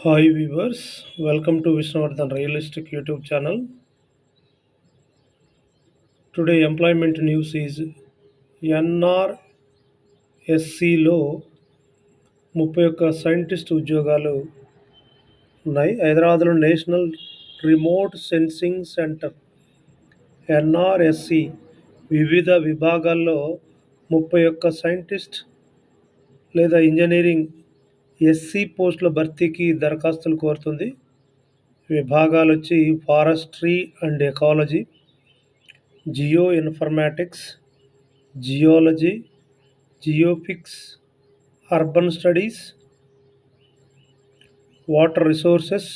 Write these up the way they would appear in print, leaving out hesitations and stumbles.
Hi viewers, welcome to Vishnavardhan Realistic YouTube channel. Today employment news is NRSCలో 31 scientist ఉద్యోగాలు ఉన్నాయి. హైదరాబాద్లో national remote sensing centre NRSC వివిధ విభాగాల్లో 31 scientist లేదా engineering SC పోస్టుల భర్తీకి దరఖాస్తులు కోరుతుంది. విభాగాలు వచ్చి forestry and ecology, Jio informatics, geology, geophysics, urban studies, water resources.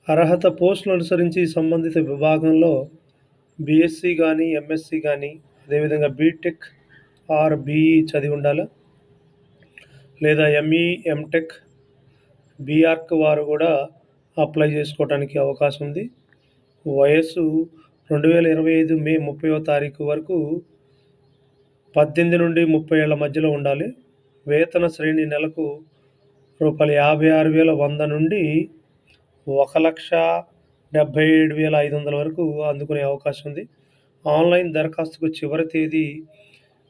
అర్హత పోస్టులు అనుసరించి సంబంధిత విభాగంలో బీఎస్సీ కానీ ఎంఎస్సీ కానీ అదేవిధంగా బీటెక్ ఆర్ బీఈ చదివి ఉండాలి, లేదా ఎంఈ ఎంటెక్ బీఆర్క్ వారు కూడా అప్లై చేసుకోవడానికి అవకాశం ఉంది. వయస్సు 2025 మే 30వ తారీఖు వరకు 18 నుండి 30 ఏళ్ల మధ్యలో ఉండాలి. వేతన శ్రేణి నెలకు రూ56,100 నుండి 1,77,500 వరకు అందుకునే అవకాశం ఉంది. ఆన్లైన్ దరఖాస్తుకు చివరి తేదీ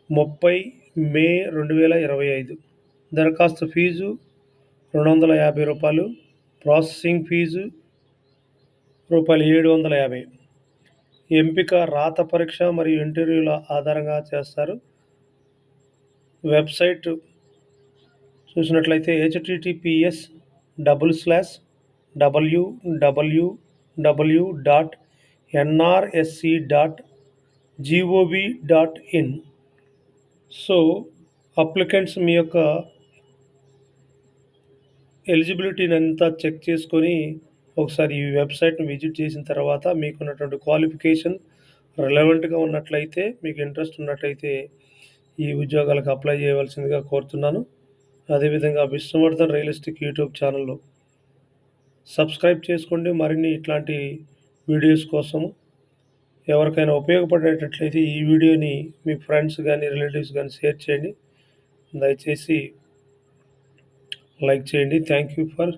30 మే 2025. దరఖాస్తు ఫీజు రూ250, ప్రాసెసింగ్ ఫీజు రూ750. ఎంపిక రాత పరీక్ష మరియు ఇంటర్వ్యూల ఆధారంగా చేస్తారు. వెబ్సైట్ చూసినట్లయితే https://www.nrsc.gov.in. సో అప్లికెంట్స్ మీ యొక్క ఎలిజిబిలిటీని అంతా చెక్ చేసుకొని ఒకసారి ఈ వెబ్సైట్ని విజిట్ చేసిన తర్వాత మీకున్నటువంటి క్వాలిఫికేషన్ రిలవెంట్గా ఉన్నట్లయితే, మీకు ఇంట్రెస్ట్ ఉన్నట్లయితే ఈ ఉద్యోగాలకు అప్లై చేయవలసిందిగా కోరుతున్నాను. అదేవిధంగా విష్ణువర్ధన్ రియలిస్టిక్ యూట్యూబ్ ఛానల్లో సబ్స్క్రైబ్ చేసుకోండి. మరిన్ని ఇట్లాంటి వీడియోస్ కోసము. ఎవరికైనా ఉపయోగపడేటట్లయితే ఈ వీడియోని మీ ఫ్రెండ్స్ కానీ రిలేటివ్స్ కానీ షేర్ చేయండి. దయచేసి లైక్ చేయండి. Thank you for